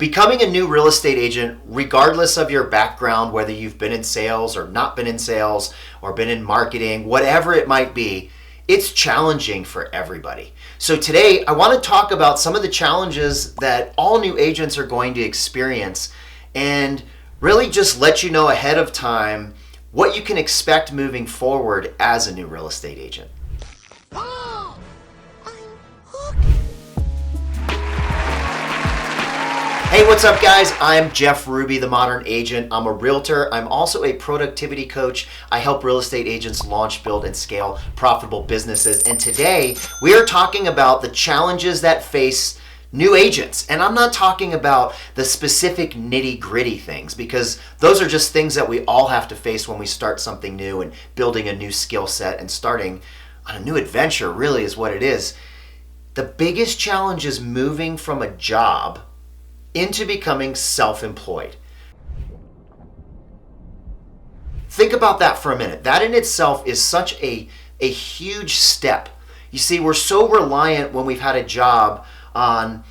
Becoming a new real estate agent, regardless of your background, whether you've been in sales or not been in sales or been in marketing, whatever it might be, it's challenging for everybody. So today I want to talk about some of the challenges that all new agents are going to experience and really just let you know ahead of time what you can expect moving forward as a new real estate agent. Hey, what's up guys? I'm Jeff Ruby, the Modern Agent. I'm a realtor. I'm also a productivity coach. I help real estate agents launch, build, and scale profitable businesses. And today we are talking about the challenges that face new agents. And I'm not talking about the specific nitty-gritty things, because those are just things that we all have to face when we start something new and building a new skill set and starting on a new adventure, really is what it is. The biggest challenge is moving from a job into becoming self-employed. Think about that for a minute. That in itself is such a huge step. You see, we're so reliant when we've had a job on,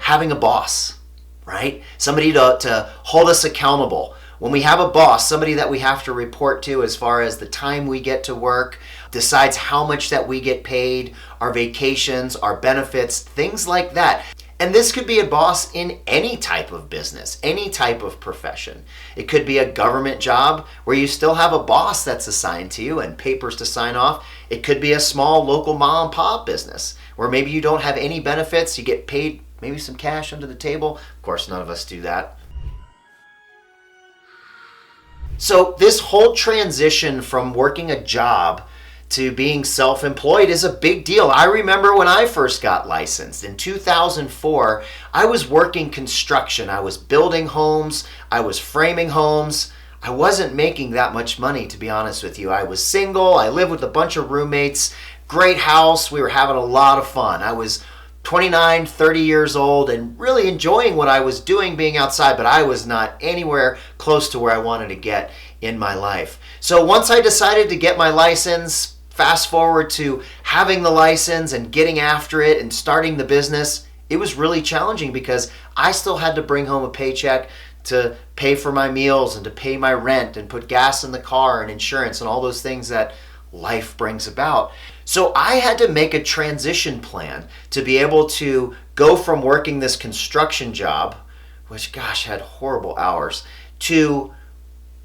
having a boss, right? Somebody to hold us accountable. When we have a boss, somebody that we have to report to as far as the time we get to work, decides how much that we get paid, our vacations, our benefits, things like that. And this could be a boss in any type of business, any type of profession. It could be a government job where you still have a boss that's assigned to you and papers to sign off. It could be a small local mom and pop business where maybe you don't have any benefits, you get paid maybe some cash under the table. Of course, none of us do that. So this whole transition from working a job to being self-employed is a big deal. I remember when I first got licensed in 2004, I was working construction. I was building homes. I was framing homes. I wasn't making that much money, to be honest with you. I was single. I lived with a bunch of roommates. Great house. We were having a lot of fun. I was 29, 30 years old and really enjoying what I was doing being outside, but I was not anywhere close to where I wanted to get in my life. So once I decided to get my license, fast forward to having the license and getting after it and starting the business, it was really challenging because I still had to bring home a paycheck to pay for my meals and to pay my rent and put gas in the car and insurance and all those things that life brings about. So I had to make a transition plan to be able to go from working this construction job, which had horrible hours, to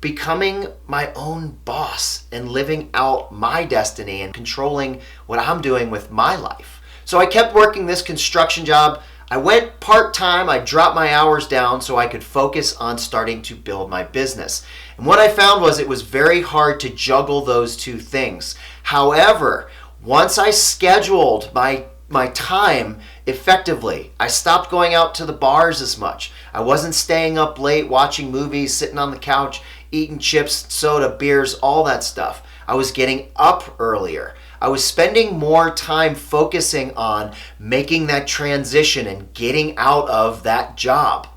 becoming my own boss and living out my destiny and controlling what I'm doing with my life. So I kept working this construction job. I went part-time. I dropped my hours down so I could focus on starting to build my business. And what I found was it was very hard to juggle those two things. However, once I scheduled my time effectively, I stopped going out to the bars as much. I wasn't staying up late watching movies, sitting on the couch, eating chips, soda, beers, all that stuff. I was getting up earlier. I was spending more time focusing on making that transition and getting out of that job.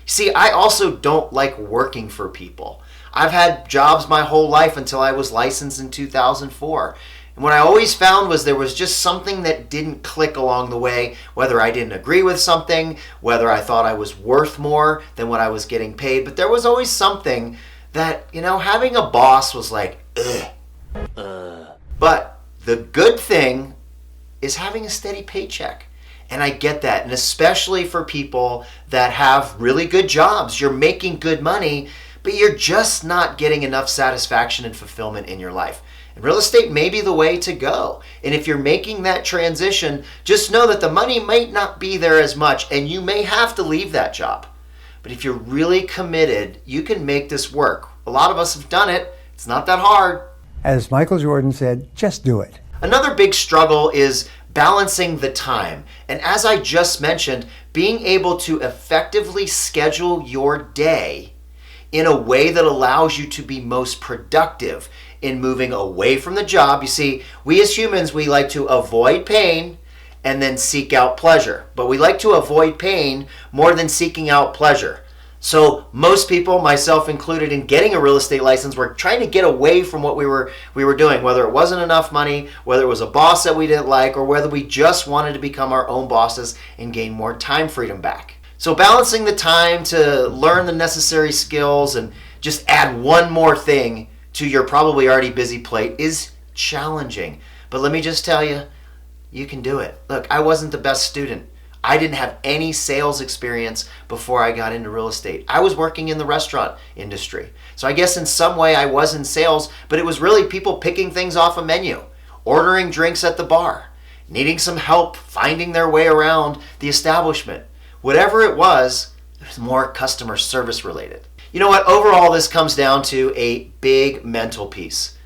See, I also don't like working for people. I've had jobs my whole life until I was licensed in 2004. And what I always found was there was just something that didn't click along the way, whether I didn't agree with something, whether I thought I was worth more than what I was getting paid. But there was always something that, having a boss was like, ugh. But the good thing is having a steady paycheck. And I get that. And especially for people that have really good jobs, you're making good money, but you're just not getting enough satisfaction and fulfillment in your life. And real estate may be the way to go. And if you're making that transition, just know that the money might not be there as much and you may have to leave that job. But if you're really committed, you can make this work. A lot of us have done it. It's not that hard. As Michael Jordan said, just do it. Another big struggle is balancing the time. And as I just mentioned, being able to effectively schedule your day in a way that allows you to be most productive in moving away from the job. You see, we as humans, we like to avoid pain and then seek out pleasure. But we like to avoid pain more than seeking out pleasure. So most people, myself included, in getting a real estate license, were trying to get away from what we were doing, whether it wasn't enough money, whether it was a boss that we didn't like, or whether we just wanted to become our own bosses and gain more time freedom back. So balancing the time to learn the necessary skills and just add one more thing to your probably already busy plate is challenging. But let me just tell you, you can do it. Look, I wasn't the best student. I didn't have any sales experience before I got into real estate. I was working in the restaurant industry. So I guess in some way I was in sales, but it was really people picking things off a menu, ordering drinks at the bar, needing some help finding their way around the establishment. Whatever it was more customer service related. You know what? Overall, this comes down to a big mental piece,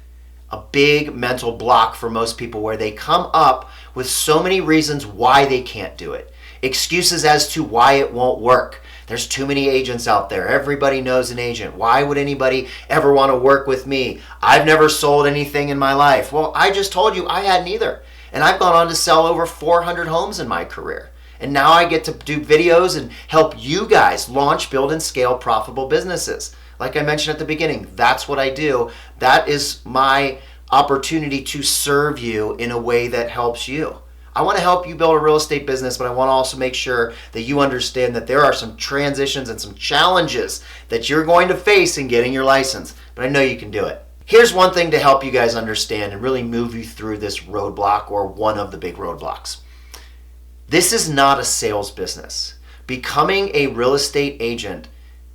a big mental block for most people where they come up with so many reasons why they can't do it. Excuses as to why it won't work. There's too many agents out there. Everybody knows an agent. Why would anybody ever want to work with me? I've never sold anything in my life. Well, I just told you I hadn't either. And I've gone on to sell over 400 homes in my career. And now I get to do videos and help you guys launch, build, and scale profitable businesses. Like I mentioned at the beginning, that's what I do. That is my opportunity to serve you in a way that helps you. I want to help you build a real estate business, but I want to also make sure that you understand that there are some transitions and some challenges that you're going to face in getting your license. But I know you can do it. Here's one thing to help you guys understand and really move you through this roadblock, or one of the big roadblocks. This is not a sales business. Becoming a real estate agent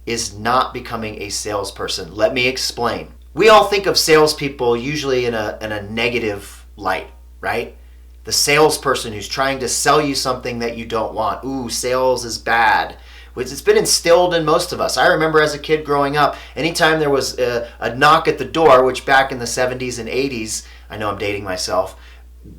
is not becoming a salesperson. Let me explain. We all think of salespeople usually in a negative light, right? The salesperson who's trying to sell you something that you don't want. Ooh, sales is bad. Which it's been instilled in most of us. I remember as a kid growing up, anytime there was a knock at the door, which back in the 70s and 80s, I know I'm dating myself,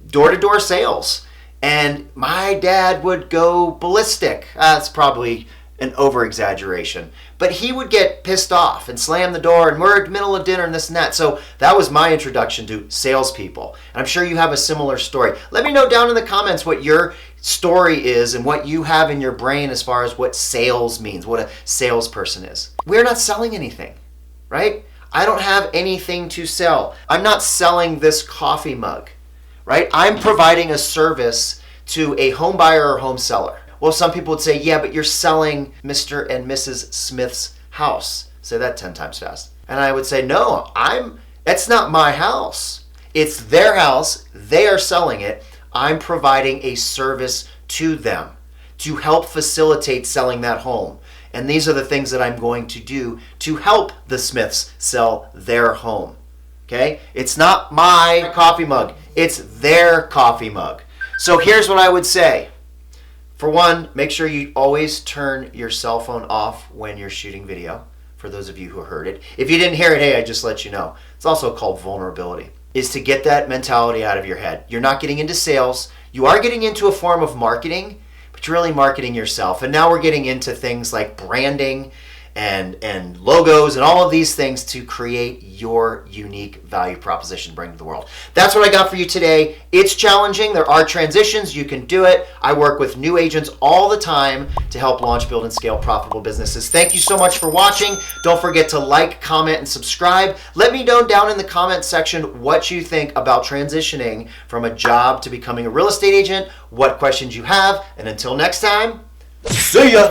door-to-door sales. And my dad would go ballistic. That's probably an over-exaggeration. But he would get pissed off and slam the door, and we're in the middle of dinner and this and that. So that was my introduction to salespeople. And I'm sure you have a similar story. Let me know down in the comments what your story is and what you have in your brain as far as what sales means, what a salesperson is. We're not selling anything, right? I don't have anything to sell. I'm not selling this coffee mug. Right? I'm providing a service to a home buyer or home seller. Well, some people would say, yeah, but you're selling Mr. and Mrs. Smith's house. Say that 10 times fast. And I would say, no, it's not my house. It's their house. They are selling it. I'm providing a service to them to help facilitate selling that home. And these are the things that I'm going to do to help the Smiths sell their home. Okay? It's not my coffee mug. It's their coffee mug. So here's what I would say. For one, make sure you always turn your cell phone off when you're shooting video, for those of you who heard it. If you didn't hear it, hey, I just let you know. It's also called vulnerability, is to get that mentality out of your head. You're not getting into sales. You are getting into a form of marketing, but you're really marketing yourself. And now we're getting into things like branding and logos and all of these things to create your unique value proposition to bring to the world. That's what I got for you today. It's challenging. There are transitions. You can do it. I work with new agents all the time to help launch, build, and scale profitable businesses. Thank you so much for watching. Don't forget to like, comment, and subscribe. Let me know down in the comment section what you think about transitioning from a job to becoming a real estate agent, what questions you have, and until next time, see ya!